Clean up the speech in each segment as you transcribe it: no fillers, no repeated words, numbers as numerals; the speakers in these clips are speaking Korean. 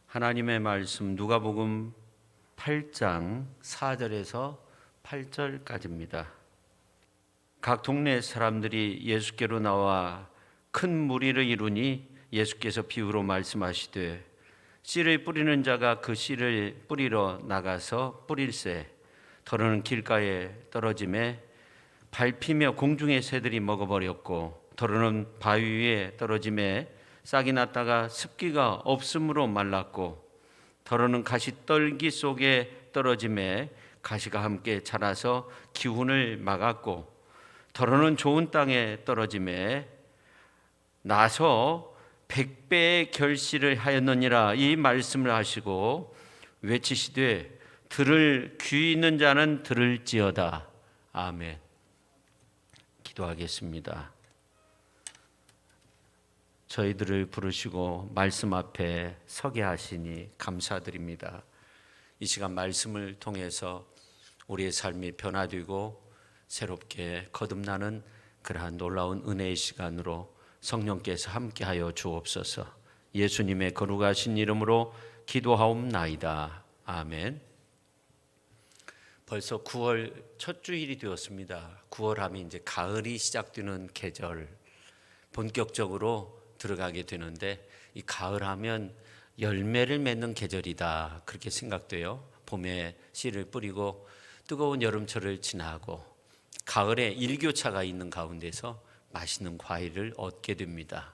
하나님의 말씀 누가복음 8장 4절에서 8절까지입니다. 각 동네 사람들이 예수께로 나와 큰 무리를 이루니 예수께서 비유로 말씀하시되 씨를 뿌리는 자가 그 씨를 뿌리러 나가서 뿌릴새 더러는 길가에 떨어짐에 밟히며 공중의 새들이 먹어버렸고 더러는 바위 위에 떨어짐에 싹이 났다가 습기가 없으므로 말랐고 더러는 가시떨기 속에 떨어짐에 가시가 함께 자라서 기운을 막았고 더러는 좋은 땅에 떨어짐에 나서 100배의 결실을 하였느니라. 이 말씀을 하시고 외치시되 들을 귀 있는 자는 들을지어다. 아멘. 기도하겠습니다. 저희들을 부르시고 말씀 앞에 서게 하시니 감사드립니다. 이 시간 말씀을 통해서 우리의 삶이 변화되고 새롭게 거듭나는 그러한 놀라운 은혜의 시간으로 성령께서 함께하여 주옵소서. 예수님의 거룩하신 이름으로 기도하옵나이다. 아멘. 벌써 9월 첫 주일이 되었습니다. 9월 하면 이제 가을이 시작되는 계절, 본격적으로 들어가게 되는데 이 가을 하면 열매를 맺는 계절이다 그렇게 생각돼요. 봄에 씨를 뿌리고 뜨거운 여름철을 지나고 가을에 일교차가 있는 가운데서 맛있는 과일을 얻게 됩니다.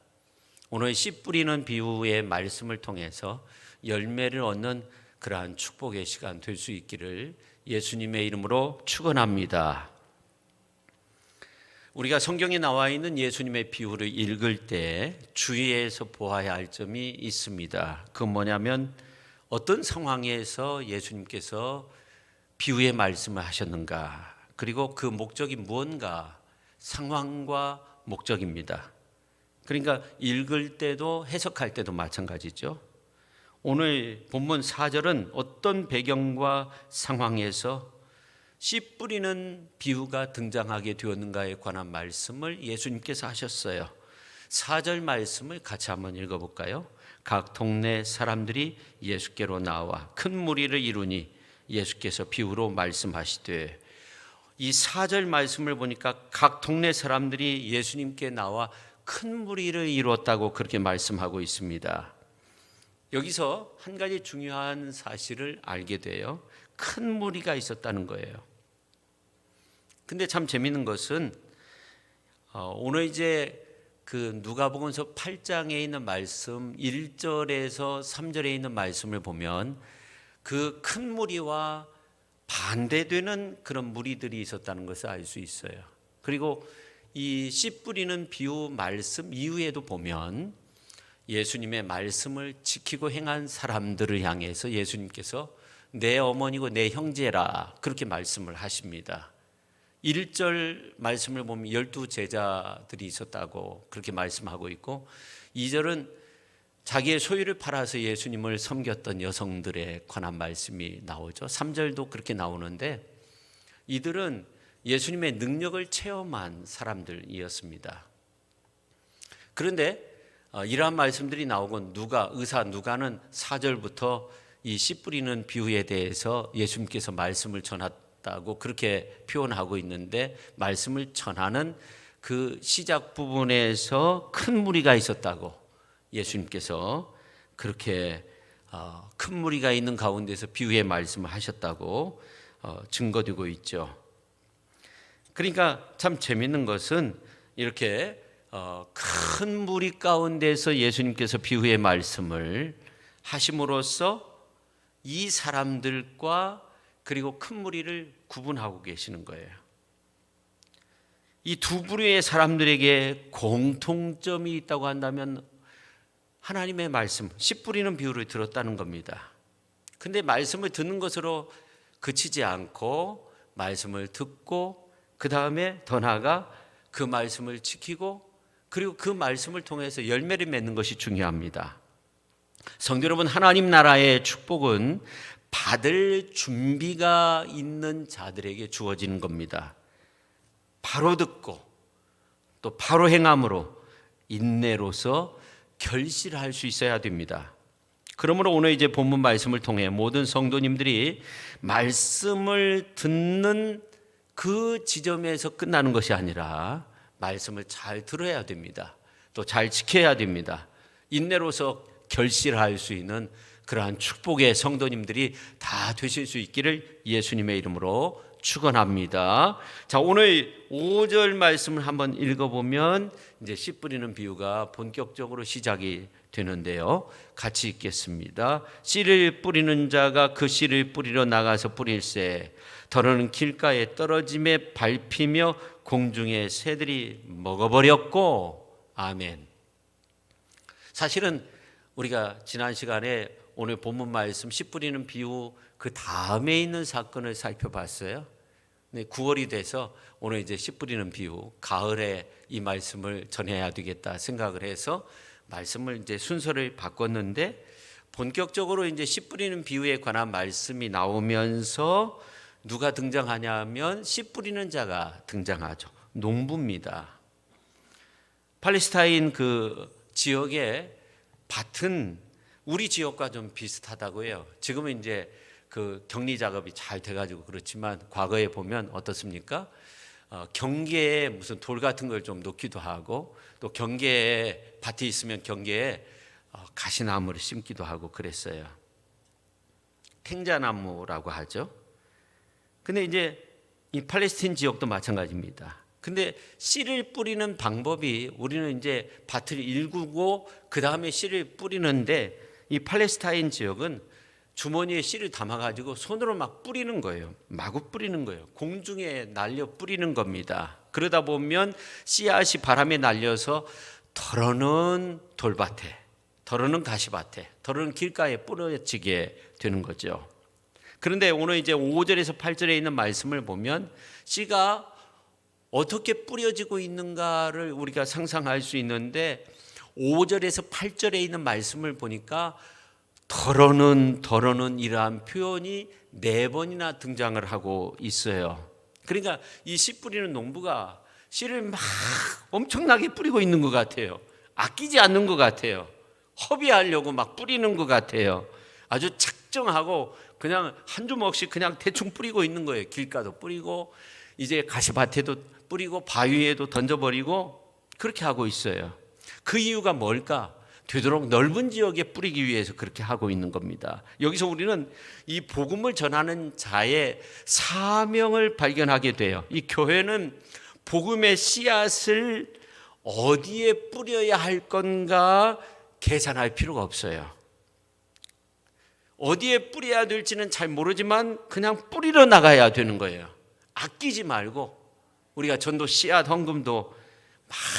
오늘 씨 뿌리는 비유의 말씀을 통해서 열매를 얻는 그러한 축복의 시간 될 수 있기를 예수님의 이름으로 축원합니다. 우리가 성경에 나와 있는 예수님의 비유를 읽을 때 주의해서 보아야 할 점이 있습니다. 그건 뭐냐면 어떤 상황에서 예수님께서 비유의 말씀을 하셨는가, 그리고 그 목적이 무언가, 상황과 목적입니다. 그러니까 읽을 때도 해석할 때도 마찬가지죠. 오늘 본문 4절은 어떤 배경과 상황에서 씨 뿌리는 비유가 등장하게 되었는가에 관한 말씀을 예수님께서 하셨어요. 4절 말씀을 같이 한번 읽어볼까요? 각 동네 사람들이 예수께로 나와 큰 무리를 이루니 예수께서 비유로 말씀하시되, 이 4절 말씀을 보니까 각 동네 사람들이 예수님께 나와 큰 무리를 이루었다고 그렇게 말씀하고 있습니다. 여기서 한 가지 중요한 사실을 알게 돼요. 큰 무리가 있었다는 거예요. 근데 참 재미있는 것은 오늘 이제 그 누가복음서 8장에 있는 말씀 1절에서 3절에 있는 말씀을 보면 그 큰 무리와 반대되는 그런 무리들이 있었다는 것을 알 수 있어요. 그리고 이 씨 뿌리는 비유 말씀 이후에도 보면 예수님의 말씀을 지키고 행한 사람들을 향해서 예수님께서 내 어머니고 내 형제라 그렇게 말씀을 하십니다. 1절 말씀을 보면 12제자들이 있었다고 그렇게 말씀하고 있고 2절은 자기의 소유를 팔아서 예수님을 섬겼던 여성들에 관한 말씀이 나오죠. 3절도 그렇게 나오는데 이들은 예수님의 능력을 체험한 사람들이었습니다. 그런데 이러한 말씀들이 나오고 의사 누가는 4절부터 이 씨 뿌리는 비유에 대해서 예수님께서 말씀을 전했다고 그렇게 표현하고 있는데, 말씀을 전하는 그 시작 부분에서 큰 무리가 있었다고 예수님께서 그렇게 큰 무리가 있는 가운데서 비유의 말씀을 하셨다고 증거되고 있죠. 그러니까 참 재밌는 것은 이렇게 큰 무리 가운데서 예수님께서 비유의 말씀을 하심으로써 이 사람들과 그리고 큰 무리를 구분하고 계시는 거예요. 이 두 부류의 사람들에게 공통점이 있다고 한다면 하나님의 말씀, 씨 뿌리는 비유를 들었다는 겁니다. 근데 말씀을 듣는 것으로 그치지 않고 말씀을 듣고 그 다음에 더 나아가 그 말씀을 지키고 그리고 그 말씀을 통해서 열매를 맺는 것이 중요합니다. 성도 여러분, 하나님 나라의 축복은 받을 준비가 있는 자들에게 주어지는 겁니다. 바로 듣고 또 바로 행함으로 인내로서 결실할 수 있어야 됩니다. 그러므로 오늘 이제 본문 말씀을 통해 모든 성도님들이 말씀을 듣는 그 지점에서 끝나는 것이 아니라 말씀을 잘 들어야 됩니다. 또 잘 지켜야 됩니다. 인내로서 결실할 수 있는 그러한 축복의 성도님들이 다 되실 수 있기를 예수님의 이름으로 축원합니다. 자, 오늘 5절 말씀을 한번 읽어보면 이제 씨 뿌리는 비유가 본격적으로 시작이 되는데요. 같이 읽겠습니다. 씨를 뿌리는 자가 그 씨를 뿌리러 나가서 뿌릴새 더러는 길가에 떨어짐에 밟히며 공중의 새들이 먹어버렸고. 아멘. 사실은 우리가 지난 시간에 오늘 본문 말씀 씨 뿌리는 비유 그 다음에 있는 사건을 살펴봤어요. 9월이 돼서 오늘 이제 씨 뿌리는 비유, 가을에 이 말씀을 전해야 되겠다 생각을 해서 말씀을 이제 순서를 바꿨는데, 본격적으로 이제 씨 뿌리는 비유에 관한 말씀이 나오면서 누가 등장하냐면 씨 뿌리는 자가 등장하죠. 농부입니다. 팔레스타인 그 지역의 밭은 우리 지역과 좀 비슷하다고 해요. 지금은 이제 그 격리 작업이 잘 돼가지고 그렇지만 과거에 보면 어떻습니까? 경계에 무슨 돌 같은 걸 좀 놓기도 하고, 또 경계에 밭이 있으면 경계에 가시나무를 심기도 하고 그랬어요. 탱자나무라고 하죠. 근데 이제 이 팔레스틴 지역도 마찬가지입니다. 근데 씨를 뿌리는 방법이, 우리는 이제 밭을 일구고 그 다음에 씨를 뿌리는데, 이 팔레스타인 지역은 주머니에 씨를 담아가지고 손으로 막 뿌리는 거예요. 마구 뿌리는 거예요. 공중에 날려 뿌리는 겁니다. 그러다 보면 씨앗이 바람에 날려서 더러는 돌밭에, 더러는 가시밭에, 더러는 길가에 뿌려지게 되는 거죠. 그런데 오늘 이제 5절에서 8절에 있는 말씀을 보면 씨가 어떻게 뿌려지고 있는가를 우리가 상상할 수 있는데, 5절에서 8절에 있는 말씀을 보니까 더러는 이러한 표현이 4번이나 등장을 하고 있어요. 그러니까 이 씨 뿌리는 농부가 씨를 막 엄청나게 뿌리고 있는 것 같아요. 아끼지 않는 것 같아요. 허비하려고 막 뿌리는 것 같아요. 아주 작정하고 그냥 한 주먹씩 그냥 대충 뿌리고 있는 거예요. 길가도 뿌리고 이제 가시밭에도 뿌리고 바위에도 던져버리고 그렇게 하고 있어요. 그 이유가 뭘까? 되도록 넓은 지역에 뿌리기 위해서 그렇게 하고 있는 겁니다. 여기서 우리는 이 복음을 전하는 자의 사명을 발견하게 돼요. 이 교회는 복음의 씨앗을 어디에 뿌려야 할 건가 계산할 필요가 없어요. 어디에 뿌려야 될지는 잘 모르지만 그냥 뿌리러 나가야 되는 거예요. 아끼지 말고. 우리가 전도 씨앗 헌금도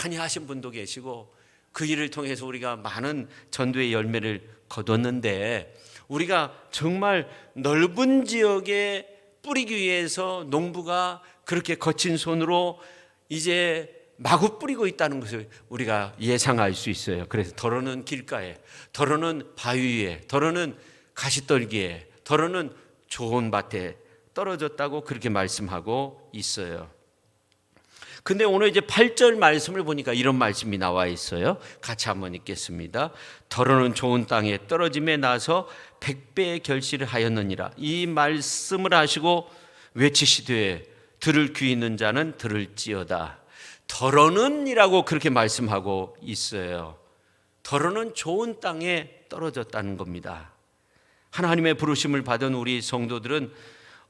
많이 하신 분도 계시고 그 일을 통해서 우리가 많은 전도의 열매를 거뒀는데, 우리가 정말 넓은 지역에 뿌리기 위해서 농부가 그렇게 거친 손으로 이제 마구 뿌리고 있다는 것을 우리가 예상할 수 있어요. 그래서 더러는 길가에, 더러는 바위 위에, 더러는 가시떨기에, 더러는 좋은 밭에 떨어졌다고 그렇게 말씀하고 있어요. 근데 오늘 이제 8절 말씀을 보니까 이런 말씀이 나와 있어요. 같이 한번 읽겠습니다. 더러는 좋은 땅에 떨어짐에 나서 100배의 결실을 하였느니라. 이 말씀을 하시고 외치시되 들을 귀 있는 자는 들을지어다. 더러는이라고 그렇게 말씀하고 있어요. 더러는 좋은 땅에 떨어졌다는 겁니다. 하나님의 부르심을 받은 우리 성도들은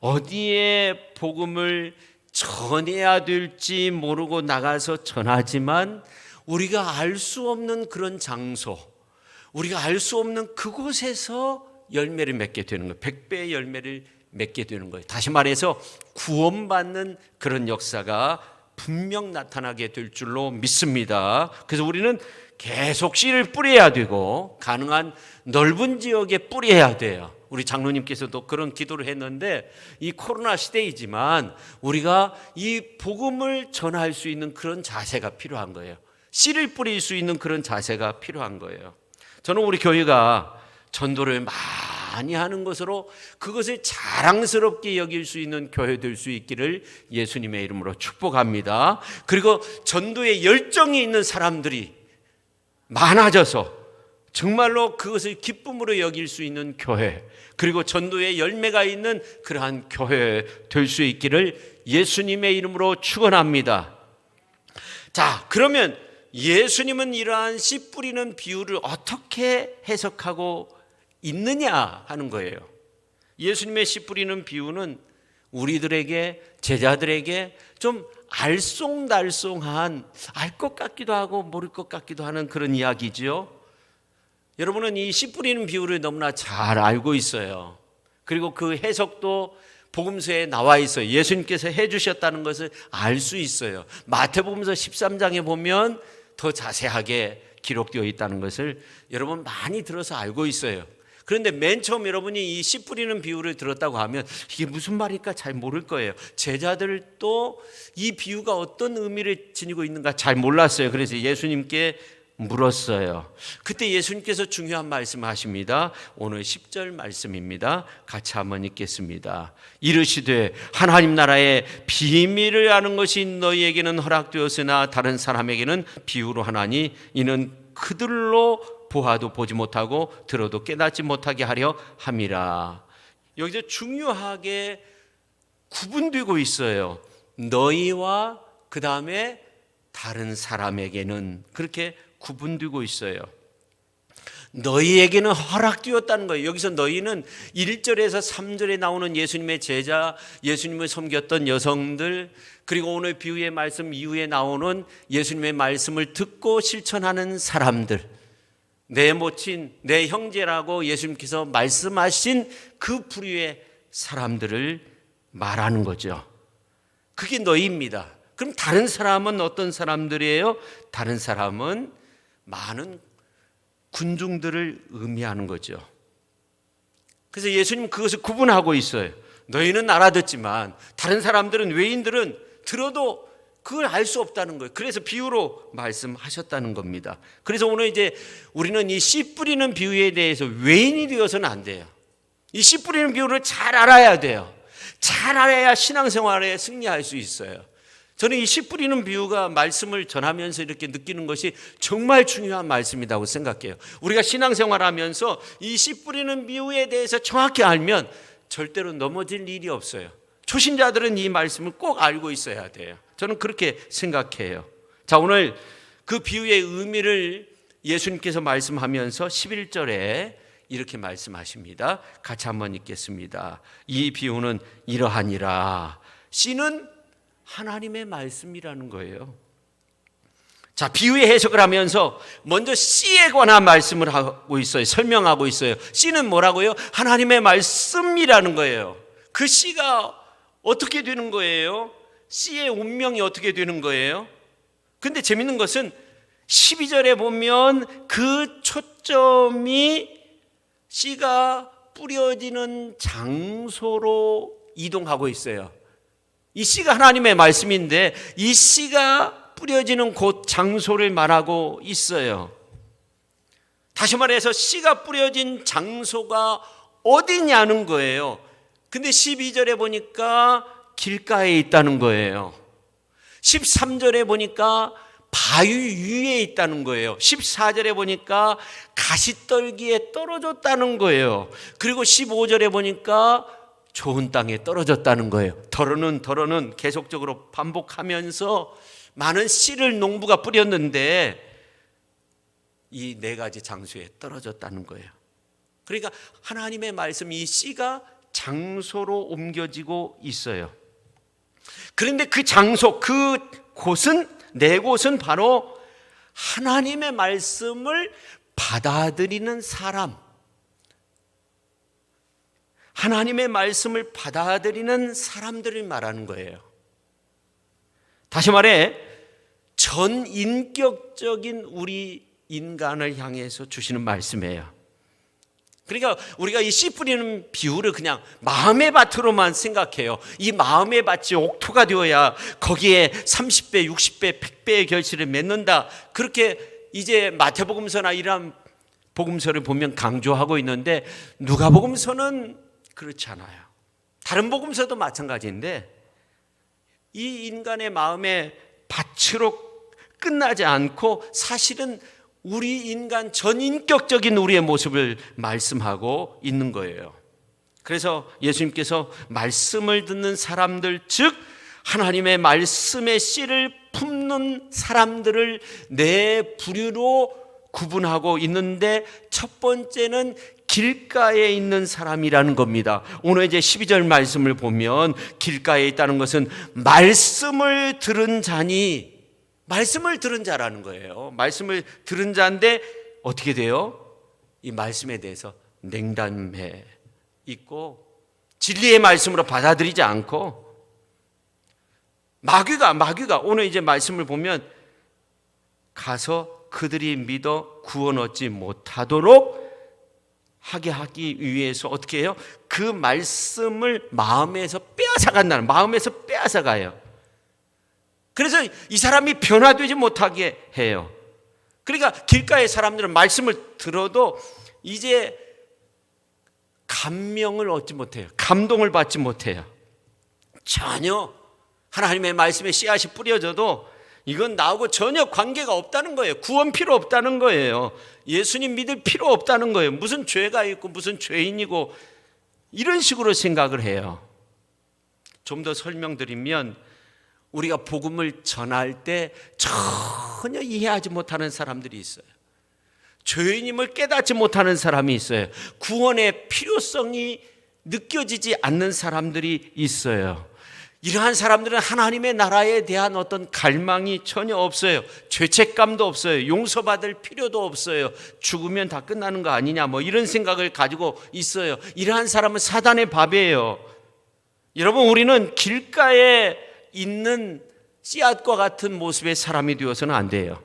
어디에 복음을 전해야 될지 모르고 나가서 전하지만, 우리가 알 수 없는 그런 장소, 우리가 알 수 없는 그곳에서 열매를 맺게 되는 거예요. 100배의 열매를 맺게 되는 거예요. 다시 말해서 구원받는 그런 역사가 분명 나타나게 될 줄로 믿습니다. 그래서 우리는 계속 씨를 뿌려야 되고 가능한 넓은 지역에 뿌려야 돼요. 우리 장로님께서도 그런 기도를 했는데, 이 코로나 시대이지만 우리가 이 복음을 전할 수 있는 그런 자세가 필요한 거예요. 씨를 뿌릴 수 있는 그런 자세가 필요한 거예요. 저는 우리 교회가 전도를 많이 하는 것으로 그것을 자랑스럽게 여길 수 있는 교회 될 수 있기를 예수님의 이름으로 축복합니다. 그리고 전도에 열정이 있는 사람들이 많아져서 정말로 그것을 기쁨으로 여길 수 있는 교회, 그리고 전도의 열매가 있는 그러한 교회 될 수 있기를 예수님의 이름으로 축원합니다. 자, 그러면 예수님은 이러한 씨 뿌리는 비유를 어떻게 해석하고 있느냐 하는 거예요. 예수님의 씨 뿌리는 비유는 우리들에게, 제자들에게 좀 알쏭달쏭한, 알 것 같기도 하고 모를 것 같기도 하는 그런 이야기죠. 여러분은 이 씨 뿌리는 비유를 너무나 잘 알고 있어요. 그리고 그 해석도 복음서에 나와 있어요. 예수님께서 해주셨다는 것을 알 수 있어요. 마태복음서 13장에 보면 더 자세하게 기록되어 있다는 것을 여러분 많이 들어서 알고 있어요. 그런데 맨 처음 여러분이 이 씨 뿌리는 비유를 들었다고 하면 이게 무슨 말일까 잘 모를 거예요. 제자들도 이 비유가 어떤 의미를 지니고 있는가 잘 몰랐어요. 그래서 예수님께 물었어요. 그때 예수님께서 중요한 말씀을 하십니다. 오늘 10절 말씀입니다. 같이 한번 읽겠습니다. 이르시되 하나님 나라의 비밀을 아는 것이 너희에게는 허락되었으나 다른 사람에게는 비유로 하나니 이는 그들로 보아도 보지 못하고 들어도 깨닫지 못하게 하려 함이라. 여기서 중요하게 구분되고 있어요. 너희와 그 다음에 다른 사람에게는 그렇게 구분되고 있어요. 너희에게는 허락되었다는 거예요. 여기서 너희는 1절에서 3절에 나오는 예수님의 제자, 예수님을 섬겼던 여성들, 그리고 오늘 비유의 말씀 이후에 나오는 예수님의 말씀을 듣고 실천하는 사람들, 내 모친, 내 형제라고 예수님께서 말씀하신 그 부류의 사람들을 말하는 거죠. 그게 너희입니다. 그럼 다른 사람은 어떤 사람들이에요? 다른 사람은 많은 군중들을 의미하는 거죠. 그래서 예수님은 그것을 구분하고 있어요. 너희는 알아듣지만 다른 사람들은, 외인들은 들어도 그걸 알 수 없다는 거예요. 그래서 비유로 말씀하셨다는 겁니다. 그래서 오늘 이제 우리는 이 씨 뿌리는 비유에 대해서 외인이 되어서는 안 돼요. 이 씨 뿌리는 비유를 잘 알아야 돼요. 잘 알아야 신앙생활에 승리할 수 있어요. 저는 이 씨 뿌리는 비유가 말씀을 전하면서 이렇게 느끼는 것이 정말 중요한 말씀이라고 생각해요. 우리가 신앙생활하면서 이 씨 뿌리는 비유에 대해서 정확히 알면 절대로 넘어질 일이 없어요. 초신자들은 이 말씀을 꼭 알고 있어야 돼요. 저는 그렇게 생각해요. 자, 오늘 그 비유의 의미를 예수님께서 말씀하면서 11절에 이렇게 말씀하십니다. 같이 한번 읽겠습니다. 이 비유는 이러하니라. 씨는 하나님의 말씀이라는 거예요. 자, 비유의 해석을 하면서 먼저 씨에 관한 말씀을 하고 있어요. 설명하고 있어요. 씨는 뭐라고요? 하나님의 말씀이라는 거예요. 그 씨가 어떻게 되는 거예요? 씨의 운명이 어떻게 되는 거예요? 근데 재밌는 것은 12절에 보면 그 초점이 씨가 뿌려지는 장소로 이동하고 있어요. 이 씨가 하나님의 말씀인데 이 씨가 뿌려지는 곳 장소를 말하고 있어요. 다시 말해서 씨가 뿌려진 장소가 어디냐는 거예요. 근데 12절에 보니까 길가에 있다는 거예요. 13절에 보니까 바위 위에 있다는 거예요. 14절에 보니까 가시떨기에 떨어졌다는 거예요. 그리고 15절에 보니까 좋은 땅에 떨어졌다는 거예요. 더러는 계속적으로 반복하면서 많은 씨를 농부가 뿌렸는데 이 네 가지 장소에 떨어졌다는 거예요. 그러니까 하나님의 말씀, 이 씨가 장소로 옮겨지고 있어요. 그런데 그 장소, 그 곳은, 네 곳은 바로 하나님의 말씀을 받아들이는 사람, 하나님의 말씀을 받아들이는 사람들을 말하는 거예요. 다시 말해 전인격적인 우리 인간을 향해서 주시는 말씀이에요. 그러니까 우리가 이 씨 뿌리는 비유를 그냥 마음의 밭으로만 생각해요. 이 마음의 밭이 옥토가 되어야 거기에 30배, 60배, 100배의 결실을 맺는다. 그렇게 이제 마태복음서나 이런 복음서를 보면 강조하고 있는데 누가복음서는 그렇지 않아요. 다른 복음서도 마찬가지인데 이 인간의 마음의 밭으로 끝나지 않고 사실은 우리 인간 전인격적인 우리의 모습을 말씀하고 있는 거예요. 그래서 예수님께서 말씀을 듣는 사람들, 즉 하나님의 말씀의 씨를 품는 사람들을 네 부류로 구분하고 있는데, 첫 번째는 길가에 있는 사람이라는 겁니다. 오늘 이제 12절 말씀을 보면 길가에 있다는 것은 말씀을 들은 자니, 말씀을 들은 자라는 거예요. 말씀을 들은 자인데 어떻게 돼요? 이 말씀에 대해서 냉담해 있고 진리의 말씀으로 받아들이지 않고, 마귀가 오늘 이제 말씀을 보면 가서 그들이 믿어 구원 얻지 못하도록 하게 하기 위해서 어떻게 해요? 그 말씀을 마음에서 빼앗아간다는, 마음에서 빼앗아가요. 그래서 이 사람이 변화되지 못하게 해요. 그러니까 길가의 사람들은 말씀을 들어도 이제 감명을 얻지 못해요. 감동을 받지 못해요. 전혀 하나님의 말씀에 씨앗이 뿌려져도 이건 나하고 전혀 관계가 없다는 거예요. 구원 필요 없다는 거예요. 예수님 믿을 필요 없다는 거예요. 무슨 죄가 있고 무슨 죄인이고 이런 식으로 생각을 해요. 좀 더 설명드리면, 우리가 복음을 전할 때 전혀 이해하지 못하는 사람들이 있어요. 죄인임을 깨닫지 못하는 사람이 있어요. 구원의 필요성이 느껴지지 않는 사람들이 있어요. 이러한 사람들은 하나님의 나라에 대한 어떤 갈망이 전혀 없어요. 죄책감도 없어요. 용서받을 필요도 없어요. 죽으면 다 끝나는 거 아니냐, 뭐 이런 생각을 가지고 있어요. 이러한 사람은 사단의 밥이에요. 여러분, 우리는 길가에 있는 씨앗과 같은 모습의 사람이 되어서는 안 돼요.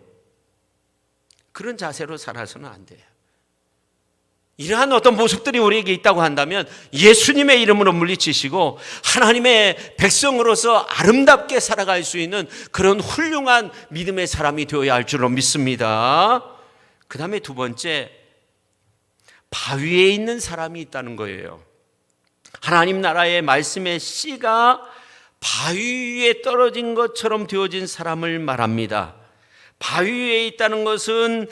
그런 자세로 살아서는 안 돼요. 이러한 어떤 모습들이 우리에게 있다고 한다면 예수님의 이름으로 물리치시고 하나님의 백성으로서 아름답게 살아갈 수 있는 그런 훌륭한 믿음의 사람이 되어야 할 줄로 믿습니다. 그 다음에 두 번째, 바위에 있는 사람이 있다는 거예요. 하나님 나라의 말씀의 씨가 바위 위에 떨어진 것처럼 되어진 사람을 말합니다. 바위 위에 있다는 것은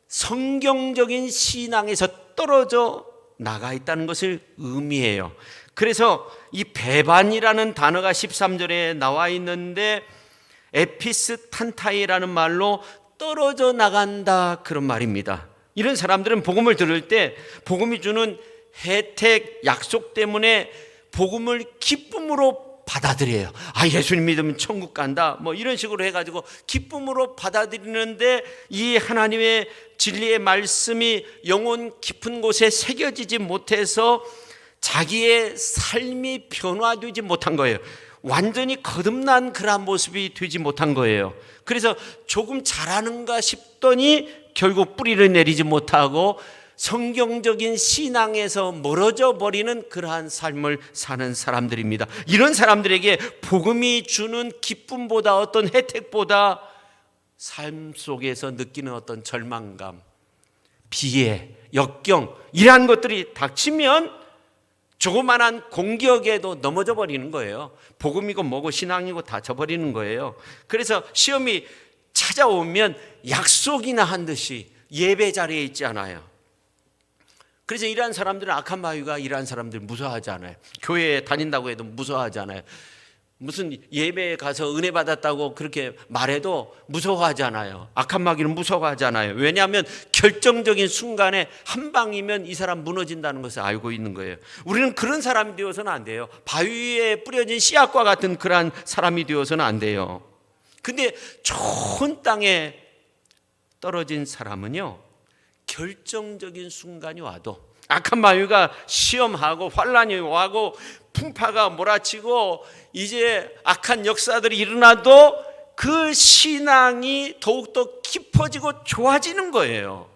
성경적인 신앙에서 떨어져 나가 있다는 것을 의미해요. 그래서 이 배반이라는 단어가 13절에 나와 있는데, 에피스탄타이라는 말로 떨어져 나간다, 그런 말입니다. 이런 사람들은 복음을 들을 때 복음이 주는 혜택, 약속 때문에 복음을 기쁨으로 받아들여요. 아, 예수님 믿으면 천국 간다, 뭐 이런 식으로 해가지고 기쁨으로 받아들이는데, 이 하나님의 진리의 말씀이 영혼 깊은 곳에 새겨지지 못해서 자기의 삶이 변화되지 못한 거예요. 완전히 거듭난 그러한 모습이 되지 못한 거예요. 그래서 조금 잘하는가 싶더니 결국 뿌리를 내리지 못하고 성경적인 신앙에서 멀어져 버리는 그러한 삶을 사는 사람들입니다. 이런 사람들에게 복음이 주는 기쁨보다, 어떤 혜택보다 삶 속에서 느끼는 어떤 절망감, 비애, 역경, 이러한 것들이 닥치면 조그만한 공격에도 넘어져 버리는 거예요. 복음이고 뭐고 신앙이고 다 져버리는 거예요. 그래서 시험이 찾아오면 약속이나 한 듯이 예배 자리에 있지 않아요. 그래서 이러한 사람들은, 악한 마귀가 이러한 사람들 무서워하지 않아요. 교회에 다닌다고 해도 무서워하지 않아요. 무슨 예배에 가서 은혜 받았다고 그렇게 말해도 무서워하지 않아요. 악한 마귀는 무서워하지 않아요. 왜냐하면 결정적인 순간에 한 방이면 이 사람 무너진다는 것을 알고 있는 거예요. 우리는 그런 사람이 되어서는 안 돼요. 바위에 뿌려진 씨앗과 같은 그러한 사람이 되어서는 안 돼요. 근데 좋은 땅에 떨어진 사람은요, 결정적인 순간이 와도, 악한 마귀가 시험하고 환란이 와고 풍파가 몰아치고 이제 악한 역사들이 일어나도 그 신앙이 더욱더 깊어지고 좋아지는 거예요.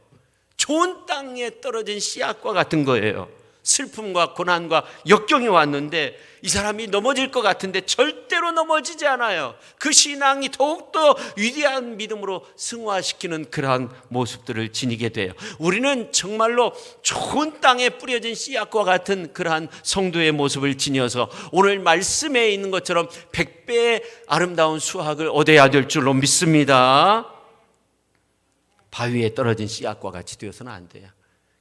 좋은 땅에 떨어진 씨앗과 같은 거예요. 슬픔과 고난과 역경이 왔는데 이 사람이 넘어질 것 같은데 절대로 넘어지지 않아요. 그 신앙이 더욱더 위대한 믿음으로 승화시키는 그러한 모습들을 지니게 돼요. 우리는 정말로 좋은 땅에 뿌려진 씨앗과 같은 그러한 성도의 모습을 지녀서 오늘 말씀에 있는 것처럼 100배의 아름다운 수확을 얻어야 될 줄로 믿습니다. 바위에 떨어진 씨앗과 같이 되어서는 안 돼요.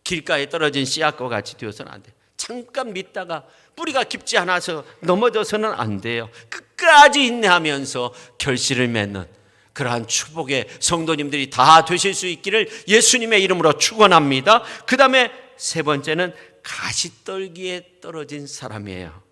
길가에 떨어진 씨앗과 같이 되어서는 안 돼요. 잠깐 믿다가 뿌리가 깊지 않아서 넘어져서는 안 돼요. 끝까지 인내하면서 결실을 맺는 그러한 축복의 성도님들이 다 되실 수 있기를 예수님의 이름으로 축원합니다. 그 다음에 세 번째는 가시떨기에 떨어진 사람이에요.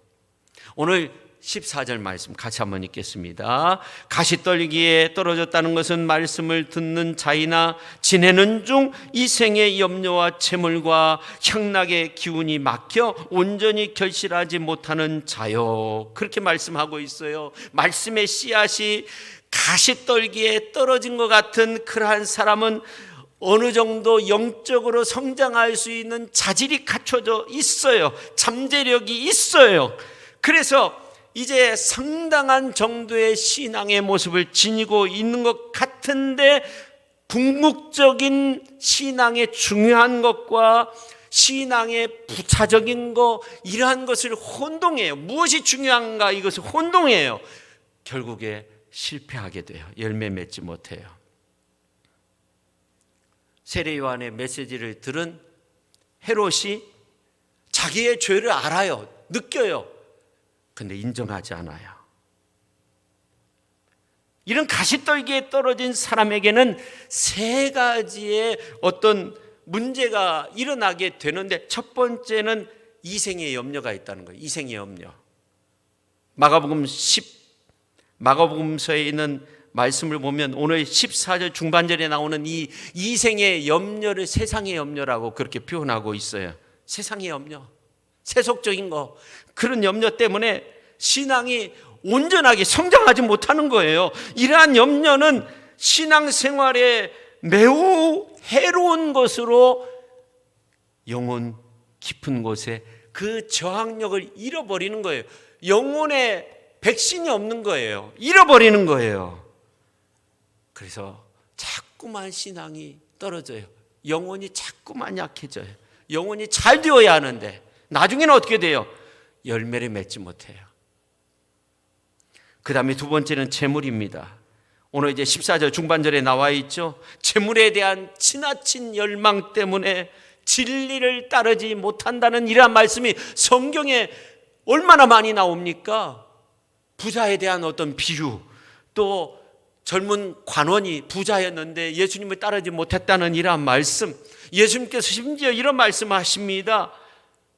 오늘 14절 말씀 같이 한번 읽겠습니다. 가시떨기에 떨어졌다는 것은 말씀을 듣는 자이나 지내는 중 이 생의 염려와 채물과 향락의 기운이 막혀 온전히 결실하지 못하는 자요. 그렇게 말씀하고 있어요. 말씀의 씨앗이 가시떨기에 떨어진 것 같은 그러한 사람은 어느 정도 영적으로 성장할 수 있는 자질이 갖춰져 있어요. 잠재력이 있어요. 그래서 이제 상당한 정도의 신앙의 모습을 지니고 있는 것 같은데 궁극적인 신앙의 중요한 것과 신앙의 부차적인 것 이러한 것을 혼동해요. 무엇이 중요한가 이것을 혼동해요. 결국에 실패하게 돼요. 열매 맺지 못해요. 세례 요한의 메시지를 들은 헤롯이 자기의 죄를 알아요. 느껴요. 근데 인정하지 않아요. 이런 가시떨기에 떨어진 사람에게는 세 가지의 어떤 문제가 일어나게 되는데 첫 번째는 이생의 염려가 있다는 거예요. 이생의 염려. 마가복음서에 있는 말씀을 보면 오늘 14절 중반절에 나오는 이 이생의 염려를 세상의 염려라고 그렇게 표현하고 있어요. 세상의 염려, 세속적인 거, 그런 염려 때문에 신앙이 온전하게 성장하지 못하는 거예요. 이러한 염려는 신앙생활에 매우 해로운 것으로 영혼 깊은 곳에 그 저항력을 잃어버리는 거예요. 영혼에 백신이 없는 거예요. 잃어버리는 거예요. 그래서 자꾸만 신앙이 떨어져요. 영혼이 자꾸만 약해져요. 영혼이 잘 되어야 하는데 나중에는 어떻게 돼요? 열매를 맺지 못해요. 그 다음에 두 번째는 재물입니다. 오늘 이제 14절 중반절에 나와 있죠. 재물에 대한 지나친 열망 때문에 진리를 따르지 못한다는 이러한 말씀이 성경에 얼마나 많이 나옵니까? 부자에 대한 어떤 비유, 또 젊은 관원이 부자였는데 예수님을 따르지 못했다는 이러한 말씀, 예수님께서 심지어 이런 말씀을 하십니다.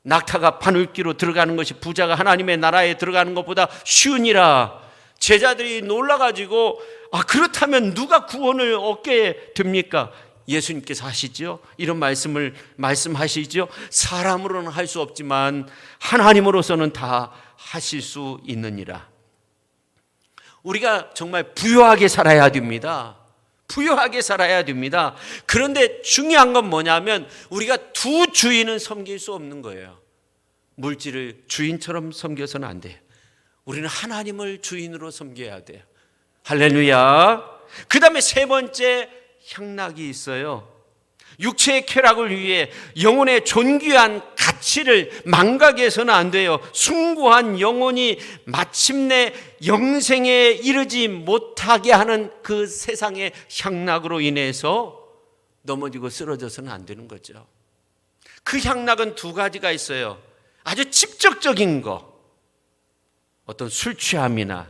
낙타가 바늘귀로 들어가는 것이 부자가 하나님의 나라에 들어가는 것보다 쉬우니라. 제자들이 놀라가지고 그렇다면 누가 구원을 얻게 됩니까? 예수님께서 하시죠. 이런 말씀을 말씀하시죠. 사람으로는 할 수 없지만 하나님으로서는 다 하실 수 있느니라. 우리가 정말 부유하게 살아야 됩니다. 부유하게 살아야 됩니다. 그런데 중요한 건 뭐냐면 우리가 두 주인은 섬길 수 없는 거예요. 물질을 주인처럼 섬겨서는 안 돼요. 우리는 하나님을 주인으로 섬겨야 돼요. 할렐루야. 그 다음에 세 번째 향락이 있어요. 육체의 쾌락을 위해 영혼의 존귀한 가치를 망각해서는 안 돼요. 숭고한 영혼이 마침내 영생에 이르지 못하게 하는 그 세상의 향락으로 인해서 넘어지고 쓰러져서는 안 되는 거죠. 그 향락은 두 가지가 있어요. 아주 직접적인 거, 어떤 술 취함이나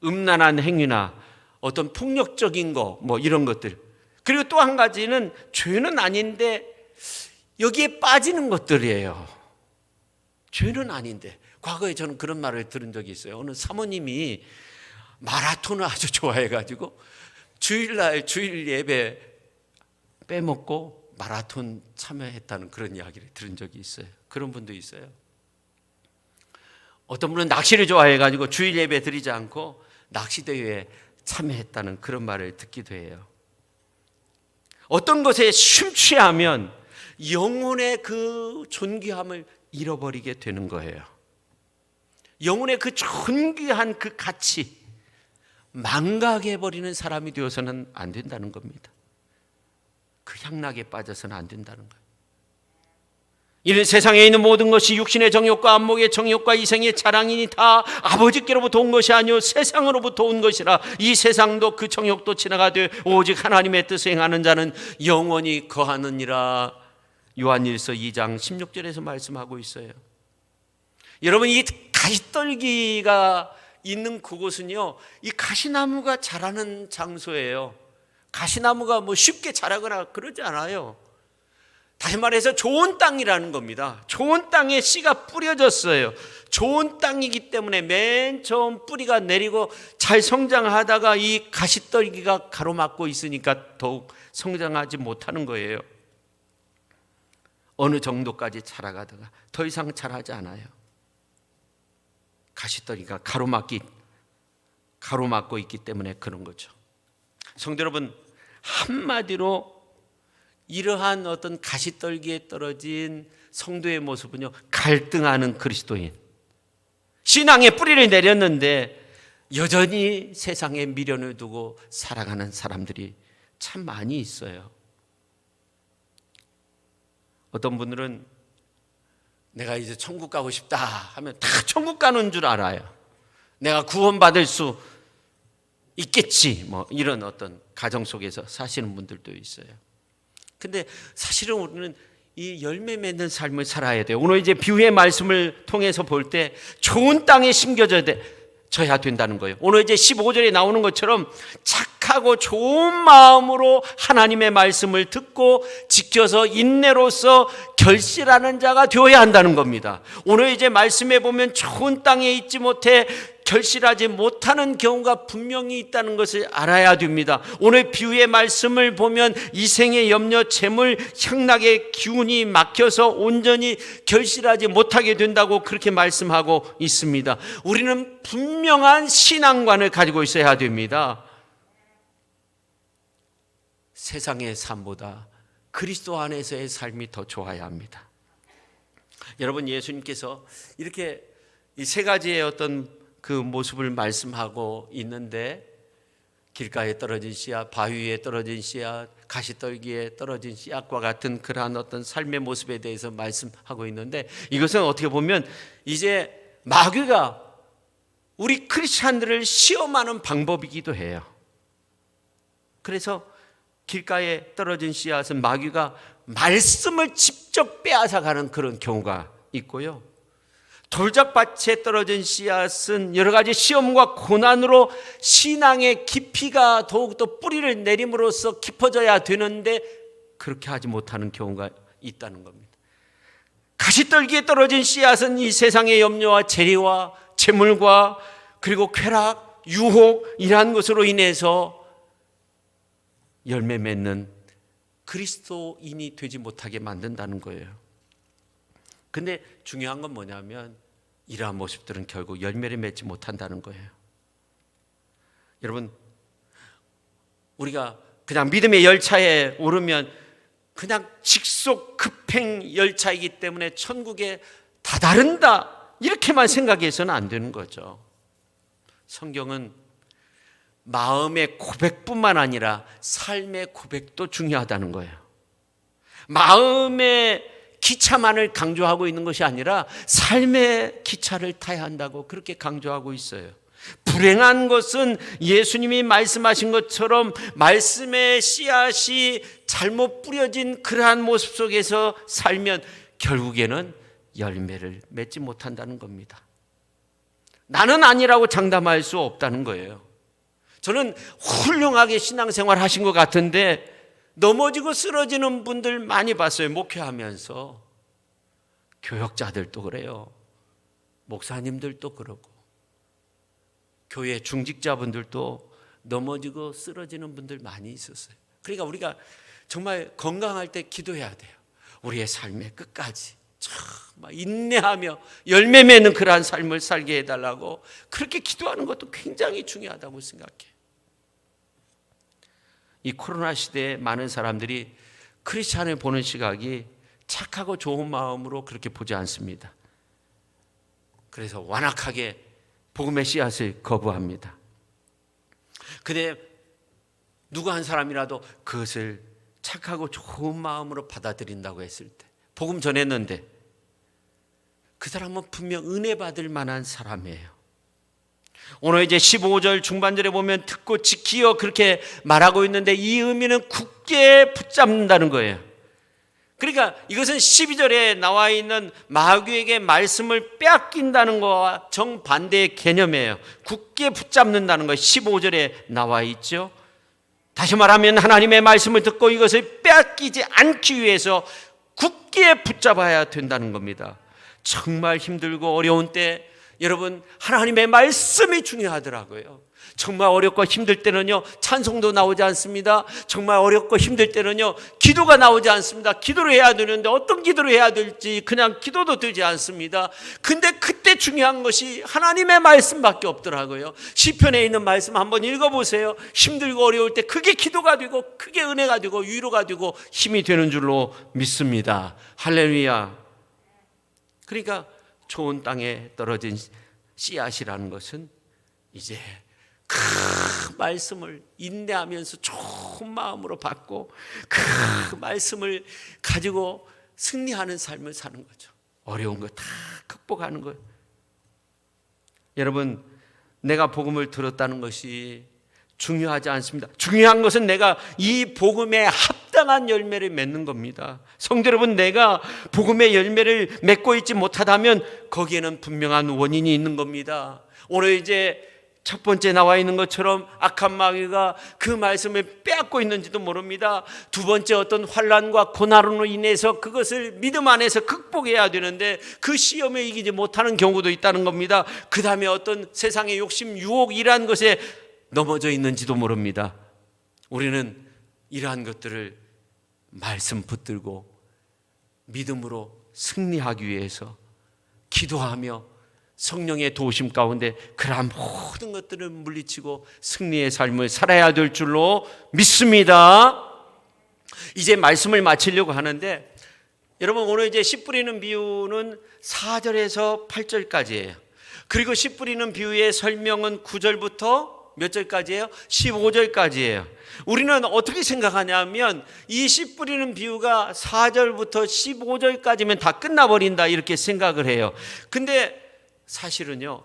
음란한 행위나 어떤 폭력적인 거, 뭐 이런 것들. 그리고 또 한 가지는 죄는 아닌데 여기에 빠지는 것들이에요. 죄는 아닌데. 과거에 저는 그런 말을 들은 적이 있어요. 어느 사모님이 마라톤을 아주 좋아해가지고 주일날 주일 예배 빼먹고 마라톤 참여했다는 그런 이야기를 들은 적이 있어요. 그런 분도 있어요. 어떤 분은 낚시를 좋아해가지고 주일 예배 드리지 않고 낚시대회에 참여했다는 그런 말을 듣기도 해요. 어떤 것에 심취하면 영혼의 그 존귀함을 잃어버리게 되는 거예요. 영혼의 그 존귀한 그 가치 망각해버리는 사람이 되어서는 안 된다는 겁니다. 그 향락에 빠져서는 안 된다는 거예요. 이는 세상에 있는 모든 것이 육신의 정욕과 안목의 정욕과 이생의 자랑이니 다 아버지께로부터 온 것이 아니요 세상으로부터 온 것이라. 이 세상도 그 정욕도 지나가되 오직 하나님의 뜻을 행하는 자는 영원히 거하느니라. 요한일서 2장 16절에서 말씀하고 있어요. 여러분, 이 가시떨기가 있는 그곳은요, 이 가시나무가 자라는 장소예요. 가시나무가 뭐 쉽게 자라거나 그러지 않아요. 다시 말해서 좋은 땅이라는 겁니다. 좋은 땅에 씨가 뿌려졌어요. 좋은 땅이기 때문에 맨 처음 뿌리가 내리고 잘 성장하다가 이 가시떨기가 가로막고 있으니까 더욱 성장하지 못하는 거예요. 어느 정도까지 자라가다가 더 이상 자라지 않아요. 가시떨기가 가로막고 있기 때문에 그런 거죠. 성도 여러분, 한마디로 이러한 어떤 가시떨기에 떨어진 성도의 모습은요, 갈등하는 그리스도인, 신앙의 뿌리를 내렸는데 여전히 세상에 미련을 두고 살아가는 사람들이 참 많이 있어요. 어떤 분들은 내가 이제 천국 가고 싶다 하면 다 천국 가는 줄 알아요. 내가 구원받을 수 있겠지, 뭐 이런 어떤 가정 속에서 사시는 분들도 있어요. 근데 사실은 우리는 이 열매 맺는 삶을 살아야 돼요. 오늘 이제 비유의 말씀을 통해서 볼 때 좋은 땅에 심겨져야 된다는 거예요. 오늘 이제 15절에 나오는 것처럼 착하고 좋은 마음으로 하나님의 말씀을 듣고 지켜서 인내로서 결실하는 자가 되어야 한다는 겁니다. 오늘 이제 말씀에 보면 좋은 땅에 있지 못해 결실하지 못하는 경우가 분명히 있다는 것을 알아야 됩니다. 오늘 비유의 말씀을 보면 이생의 염려, 재물, 향락의 기운이 막혀서 온전히 결실하지 못하게 된다고 그렇게 말씀하고 있습니다. 우리는 분명한 신앙관을 가지고 있어야 됩니다. 세상의 삶보다 그리스도 안에서의 삶이 더 좋아야 합니다. 여러분, 예수님께서 이렇게 이 세 가지의 어떤 그 모습을 말씀하고 있는데, 길가에 떨어진 씨앗, 바위 위에 떨어진 씨앗, 가시떨기에 떨어진 씨앗과 같은 그러한 어떤 삶의 모습에 대해서 말씀하고 있는데, 이것은 어떻게 보면 이제 마귀가 우리 크리스찬들을 시험하는 방법이기도 해요. 그래서 길가에 떨어진 씨앗은 마귀가 말씀을 직접 빼앗아가는 그런 경우가 있고요, 돌짝밭에 떨어진 씨앗은 여러 가지 시험과 고난으로 신앙의 깊이가 더욱더 뿌리를 내림으로써 깊어져야 되는데 그렇게 하지 못하는 경우가 있다는 겁니다. 가시떨기에 떨어진 씨앗은 이 세상의 염려와 재리와 재물과 그리고 쾌락, 유혹 이러한 것으로 인해서 열매 맺는 그리스도인이 되지 못하게 만든다는 거예요. 근데 중요한 건 뭐냐면 이러한 모습들은 결국 열매를 맺지 못한다는 거예요. 여러분, 우리가 그냥 믿음의 열차에 오르면 그냥 직속 급행 열차이기 때문에 천국에 다다른다 이렇게만 생각해서는 안 되는 거죠. 성경은 마음의 고백뿐만 아니라 삶의 고백도 중요하다는 거예요. 마음의 기차만을 강조하고 있는 것이 아니라 삶의 기차를 타야 한다고 그렇게 강조하고 있어요. 불행한 것은 예수님이 말씀하신 것처럼 말씀의 씨앗이 잘못 뿌려진 그러한 모습 속에서 살면 결국에는 열매를 맺지 못한다는 겁니다. 나는 아니라고 장담할 수 없다는 거예요. 저는 훌륭하게 신앙생활 하신 것 같은데 넘어지고 쓰러지는 분들 많이 봤어요. 목회하면서. 교역자들도 그래요. 목사님들도 그러고 교회 중직자분들도 넘어지고 쓰러지는 분들 많이 있었어요. 그러니까 우리가 정말 건강할 때 기도해야 돼요. 우리의 삶의 끝까지 정말 인내하며 열매 맺는 그러한 삶을 살게 해달라고 그렇게 기도하는 것도 굉장히 중요하다고 생각해요. 이 코로나 시대에 많은 사람들이 크리스찬을 보는 시각이 착하고 좋은 마음으로 그렇게 보지 않습니다. 그래서 완악하게 복음의 씨앗을 거부합니다. 근데 누구 한 사람이라도 그것을 착하고 좋은 마음으로 받아들인다고 했을 때, 복음 전했는데 그 사람은 분명 은혜 받을 만한 사람이에요. 오늘 이제 15절 중반절에 보면 듣고 지키어 그렇게 말하고 있는데 이 의미는 굳게 붙잡는다는 거예요. 그러니까 이것은 12절에 나와 있는 마귀에게 말씀을 빼앗긴다는 것과 정반대의 개념이에요. 굳게 붙잡는다는 것 15절에 나와 있죠. 다시 말하면 하나님의 말씀을 듣고 이것을 빼앗기지 않기 위해서 굳게 붙잡아야 된다는 겁니다. 정말 힘들고 어려운 때 여러분 하나님의 말씀이 중요하더라고요. 정말 어렵고 힘들 때는요 찬송도 나오지 않습니다. 정말 어렵고 힘들 때는요 기도가 나오지 않습니다. 기도를 해야 되는데 어떤 기도를 해야 될지 그냥 기도도 되지 않습니다. 근데 그때 중요한 것이 하나님의 말씀밖에 없더라고요. 시편에 있는 말씀 한번 읽어보세요. 힘들고 어려울 때 그게 기도가 되고 그게 은혜가 되고 위로가 되고 힘이 되는 줄로 믿습니다. 할렐루야. 그러니까 좋은 땅에 떨어진 씨앗이라는 것은 이제 그 말씀을 인내하면서 좋은 마음으로 받고 그 말씀을 가지고 승리하는 삶을 사는 거죠. 어려운 거 다 극복하는 거예요. 여러분, 내가 복음을 들었다는 것이 중요하지 않습니다. 중요한 것은 내가 이 복음에 합당한 열매를 맺는 겁니다. 성도 여러분, 내가 복음의 열매를 맺고 있지 못하다면 거기에는 분명한 원인이 있는 겁니다. 오늘 이제 첫 번째 나와 있는 것처럼 악한 마귀가 그 말씀을 빼앗고 있는지도 모릅니다. 두 번째 어떤 환난과 고난으로 인해서 그것을 믿음 안에서 극복해야 되는데 그 시험에 이기지 못하는 경우도 있다는 겁니다. 그 다음에 어떤 세상의 욕심, 유혹이라는 것에 넘어져 있는지도 모릅니다. 우리는 이러한 것들을 말씀 붙들고 믿음으로 승리하기 위해서 기도하며 성령의 도우심 가운데 그러한 모든 것들을 물리치고 승리의 삶을 살아야 될 줄로 믿습니다. 이제 말씀을 마치려고 하는데 여러분 오늘 이제 씨 뿌리는 비유는 4절에서 8절까지예요. 그리고 씨 뿌리는 비유의 설명은 9절부터 몇 절까지예요? 15절까지예요. 우리는 어떻게 생각하냐면 이 씨 뿌리는 비유가 4절부터 15절까지면 다 끝나버린다 이렇게 생각을 해요. 근데 사실은요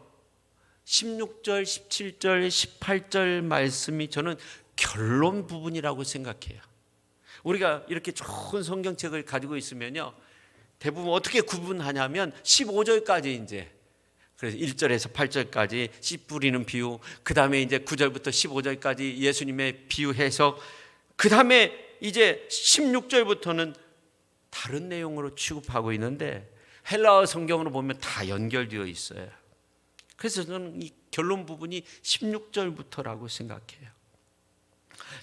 16절, 17절, 18절 말씀이 저는 결론 부분이라고 생각해요. 우리가 이렇게 좋은 성경책을 가지고 있으면요 대부분 어떻게 구분하냐면 15절까지 이제 그래서 1절에서 8절까지 씨 뿌리는 비유, 그 다음에 이제 9절부터 15절까지 예수님의 비유 해석, 그 다음에 이제 16절부터는 다른 내용으로 취급하고 있는데 헬라어 성경으로 보면 다 연결되어 있어요. 그래서 저는 이 결론 부분이 16절부터라고 생각해요.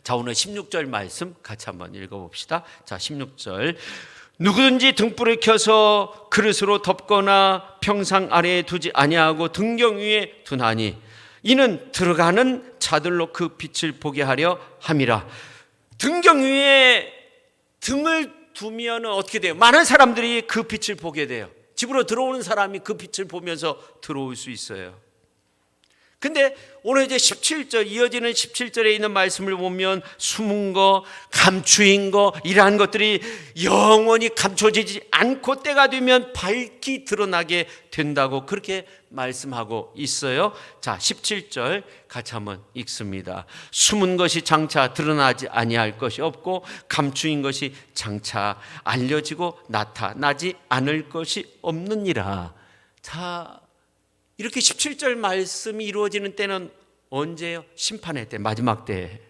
자, 오늘 16절 말씀 같이 한번 읽어봅시다. 자, 16절. 누구든지 등불을 켜서 그릇으로 덮거나 평상 아래에 두지 아니하고 등경 위에 두나니 이는 들어가는 자들로 그 빛을 보게 하려 함이라. 등경 위에 등을 두면 어떻게 돼요? 많은 사람들이 그 빛을 보게 돼요. 집으로 들어오는 사람이 그 빛을 보면서 들어올 수 있어요. 근데 오늘 이제 17절 이어지는 17절에 있는 말씀을 보면 숨은 거, 감추인 거 이러한 것들이 영원히 감춰지지 않고 때가 되면 밝히 드러나게 된다고 그렇게 말씀하고 있어요. 자, 17절 같이 한번 읽습니다. 숨은 것이 장차 드러나지 아니할 것이 없고 감추인 것이 장차 알려지고 나타나지 않을 것이 없느니라. 자, 이렇게 17절 말씀이 이루어지는 때는 언제예요? 심판의 때, 마지막 때.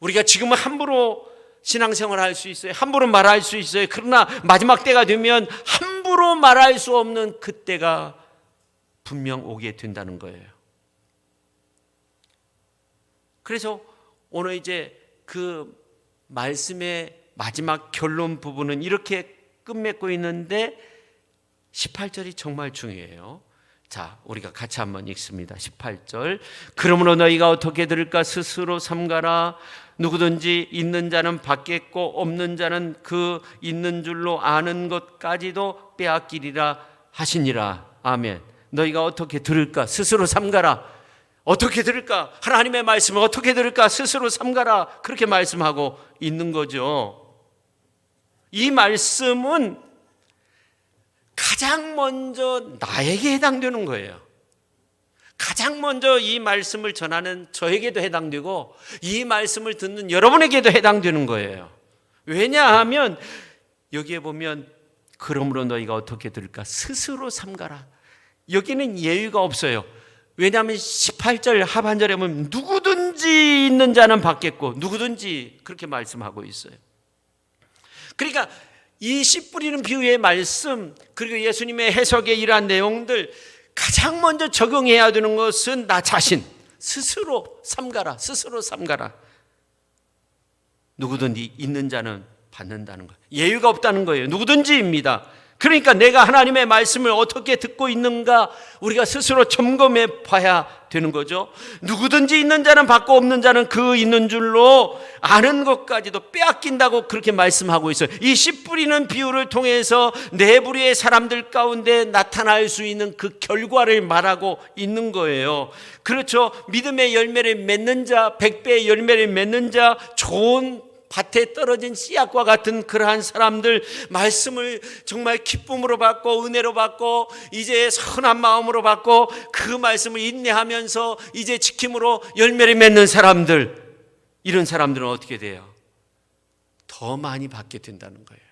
우리가 지금은 함부로 신앙생활을 할 수 있어요. 함부로 말할 수 있어요. 그러나 마지막 때가 되면 함부로 말할 수 없는 그때가 분명 오게 된다는 거예요. 그래서 오늘 이제 그 말씀의 마지막 결론 부분은 이렇게 끝맺고 있는데 18절이 정말 중요해요. 자, 우리가 같이 한번 읽습니다. 18절. 그러므로 너희가 어떻게 들을까 스스로 삼가라. 누구든지 있는 자는 받겠고 없는 자는 그 있는 줄로 아는 것까지도 빼앗기리라 하시니라. 아멘. 너희가 어떻게 들을까 스스로 삼가라. 어떻게 들을까? 하나님의 말씀을 어떻게 들을까? 스스로 삼가라. 그렇게 말씀하고 있는 거죠. 이 말씀은 가장 먼저 나에게 해당되는 거예요. 가장 먼저 이 말씀을 전하는 저에게도 해당되고 이 말씀을 듣는 여러분에게도 해당되는 거예요. 왜냐하면 여기에 보면 그러므로 너희가 어떻게 들을까? 스스로 삼가라. 여기는 예의가 없어요. 왜냐하면 18절 하반절에 보면 누구든지 있는 자는 받겠고 누구든지 그렇게 말씀하고 있어요. 그러니까 이 씨 뿌리는 비유의 말씀 그리고 예수님의 해석에 이러한 내용들 가장 먼저 적용해야 되는 것은 나 자신 스스로 삼가라. 스스로 삼가라. 누구든지 있는 자는 받는다는 거예요. 예의가 없다는 거예요. 누구든지입니다. 그러니까 내가 하나님의 말씀을 어떻게 듣고 있는가 우리가 스스로 점검해 봐야 되는 거죠. 누구든지 있는 자는 받고 없는 자는 그 있는 줄로 아는 것까지도 빼앗긴다고 그렇게 말씀하고 있어요. 이 씨 뿌리는 비유를 통해서 네 부류의 사람들 가운데 나타날 수 있는 그 결과를 말하고 있는 거예요. 그렇죠. 믿음의 열매를 맺는 자, 100배의 열매를 맺는 자, 좋은 밭에 떨어진 씨앗과 같은 그러한 사람들 말씀을 정말 기쁨으로 받고 은혜로 받고 이제 선한 마음으로 받고 그 말씀을 인내하면서 이제 지킴으로 열매를 맺는 사람들, 이런 사람들은 어떻게 돼요? 더 많이 받게 된다는 거예요.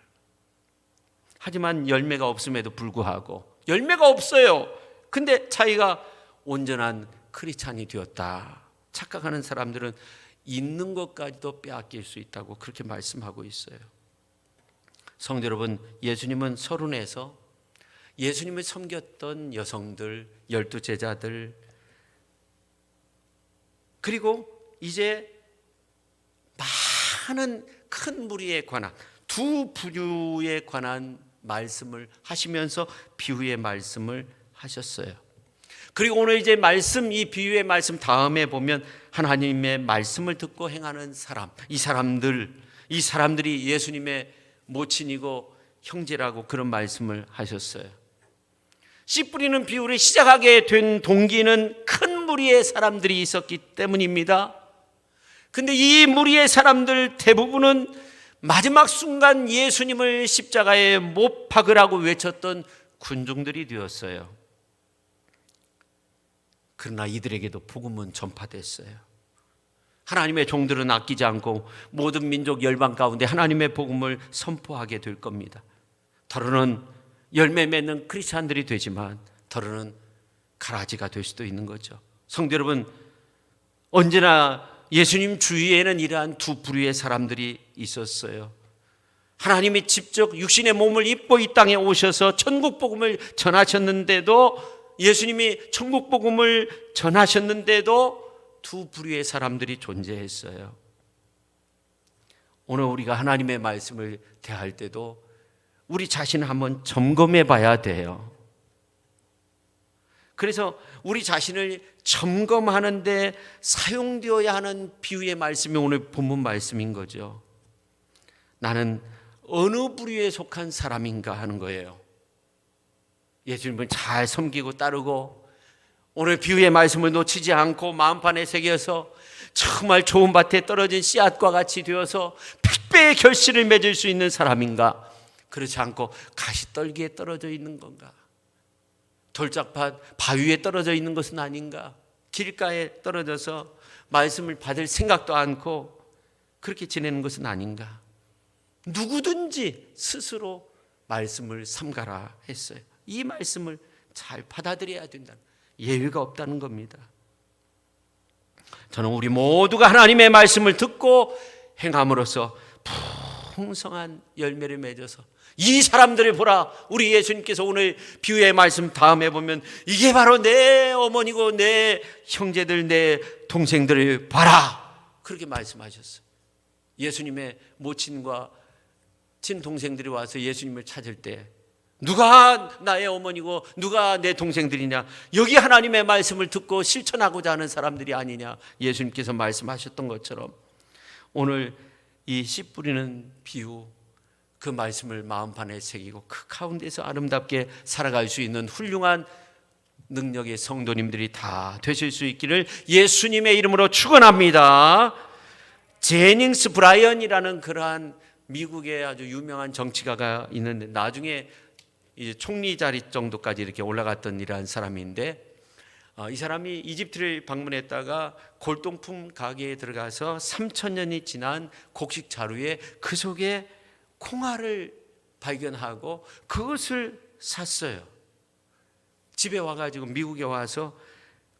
하지만 열매가 없음에도 불구하고 열매가 없어요. 근데 자기가 온전한 크리스찬이 되었다 착각하는 사람들은 있는 것까지도 빼앗길 수 있다고 그렇게 말씀하고 있어요. 성도 여러분, 예수님은 서론에서 예수님을 섬겼던 여성들, 12제자들 그리고 이제 많은 큰 무리에 관한 두 부류에 관한 말씀을 하시면서 비유의 말씀을 하셨어요. 그리고 오늘 이제 말씀, 이 비유의 말씀 다음에 보면 하나님의 말씀을 듣고 행하는 사람, 이 사람들이 예수님의 모친이고 형제라고 그런 말씀을 하셨어요. 씨 뿌리는 비유를 시작하게 된 동기는 큰 무리의 사람들이 있었기 때문입니다. 근데 이 무리의 사람들 대부분은 마지막 순간 예수님을 십자가에 못 박으라고 외쳤던 군중들이 되었어요. 그러나 이들에게도 복음은 전파됐어요. 하나님의 종들은 아끼지 않고 모든 민족 열방 가운데 하나님의 복음을 선포하게 될 겁니다. 더러는 열매 맺는 크리스찬들이 되지만 더러는 가라지가 될 수도 있는 거죠. 성도 여러분, 언제나 예수님 주위에는 이러한 두 부류의 사람들이 있었어요. 하나님이 직접 육신의 몸을 입고 이 땅에 오셔서 천국 복음을 전하셨는데도 예수님이 천국 복음을 전하셨는데도 두 부류의 사람들이 존재했어요. 오늘 우리가 하나님의 말씀을 대할 때도 우리 자신을 한번 점검해 봐야 돼요. 그래서 우리 자신을 점검하는데 사용되어야 하는 비유의 말씀이 오늘 본문 말씀인 거죠. 나는 어느 부류에 속한 사람인가 하는 거예요. 예수님을 잘 섬기고 따르고 오늘 비유의 말씀을 놓치지 않고 마음판에 새겨서 정말 좋은 밭에 떨어진 씨앗과 같이 되어서 100배의 결실을 맺을 수 있는 사람인가? 그렇지 않고 가시떨기에 떨어져 있는 건가? 돌짝밭 바위에 떨어져 있는 것은 아닌가? 길가에 떨어져서 말씀을 받을 생각도 않고 그렇게 지내는 것은 아닌가? 누구든지 스스로 말씀을 삼가라 했어요. 이 말씀을 잘 받아들여야 된다. 예외가 없다는 겁니다. 저는 우리 모두가 하나님의 말씀을 듣고 행함으로써 풍성한 열매를 맺어서 이 사람들을 보라. 우리 예수님께서 오늘 비유의 말씀 다음에 보면 이게 바로 내 어머니고 내 형제들, 내 동생들을 봐라. 그렇게 말씀하셨어요. 예수님의 모친과 친동생들이 와서 예수님을 찾을 때 누가 나의 어머니고 누가 내 동생들이냐? 여기 하나님의 말씀을 듣고 실천하고자 하는 사람들이 아니냐? 예수님께서 말씀하셨던 것처럼 오늘 이 씨 뿌리는 비유 그 말씀을 마음판에 새기고 그 가운데서 아름답게 살아갈 수 있는 훌륭한 능력의 성도님들이 다 되실 수 있기를 예수님의 이름으로 축원합니다. 제닝스 브라이언이라는 그러한 미국의 아주 유명한 정치가가 있는데 나중에 이제 총리 자리 정도까지 이렇게 올라갔던 이러한 사람인데, 이 사람이 이집트를 방문했다가 골동품 가게에 들어가서 3,000년이 지난 곡식 자루에 그 속에 콩알을 발견하고 그것을 샀어요. 집에 와가지고 미국에 와서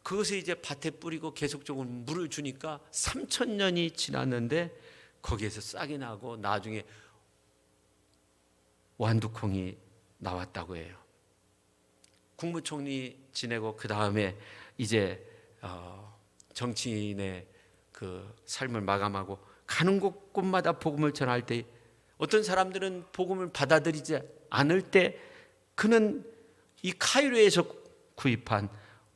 그것을 이제 밭에 뿌리고 계속적으로 물을 주니까 3,000년이 지났는데 거기에서 싹이 나고 나중에 완두콩이 나왔다고 해요. 국무총리 지내고 그 다음에 이제 정치인의 그 삶을 마감하고 가는 곳곳마다 복음을 전할 때 어떤 사람들은 복음을 받아들이지 않을 때 그는 이 카이로에서 구입한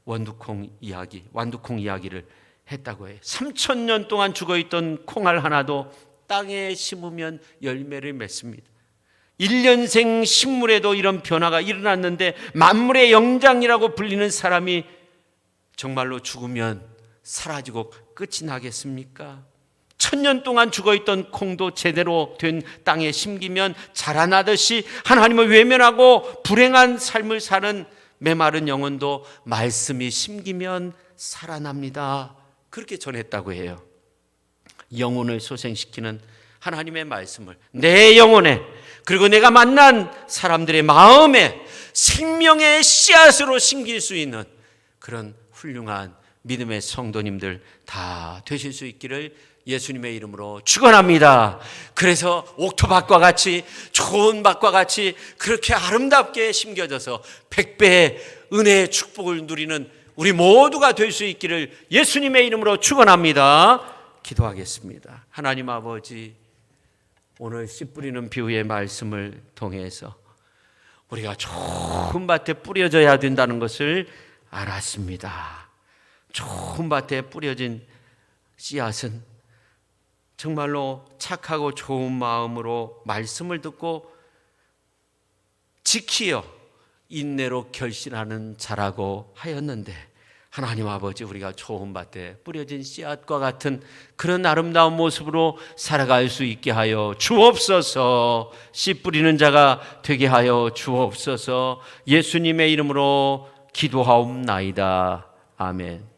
완두콩 이야기를 했다고 해요. 3,000년 동안 죽어있던 콩알 하나도 땅에 심으면 열매를 맺습니다. 1년생 식물에도 이런 변화가 일어났는데 만물의 영장이라고 불리는 사람이 정말로 죽으면 사라지고 끝이 나겠습니까? 1,000년 동안 죽어있던 콩도 제대로 된 땅에 심기면 자라나듯이 하나님을 외면하고 불행한 삶을 사는 메마른 영혼도 말씀이 심기면 살아납니다. 그렇게 전했다고 해요. 영혼을 소생시키는 하나님의 말씀을 내 영혼에, 그리고 내가 만난 사람들의 마음에 생명의 씨앗으로 심길 수 있는 그런 훌륭한 믿음의 성도님들 다 되실 수 있기를 예수님의 이름으로 축원합니다. 그래서 옥토밭과 같이 좋은 밭과 같이 그렇게 아름답게 심겨져서 100배의 은혜의 축복을 누리는 우리 모두가 될 수 있기를 예수님의 이름으로 축원합니다. 기도하겠습니다. 하나님 아버지, 오늘 씨 뿌리는 비유의 말씀을 통해서 우리가 좋은 밭에 뿌려져야 된다는 것을 알았습니다. 좋은 밭에 뿌려진 씨앗은 정말로 착하고 좋은 마음으로 말씀을 듣고 지키어 인내로 결실하는 자라고 하였는데, 하나님 아버지, 우리가 좋은 밭에 뿌려진 씨앗과 같은 그런 아름다운 모습으로 살아갈 수 있게 하여 주옵소서. 씨 뿌리는 자가 되게 하여 주옵소서. 예수님의 이름으로 기도하옵나이다. 아멘.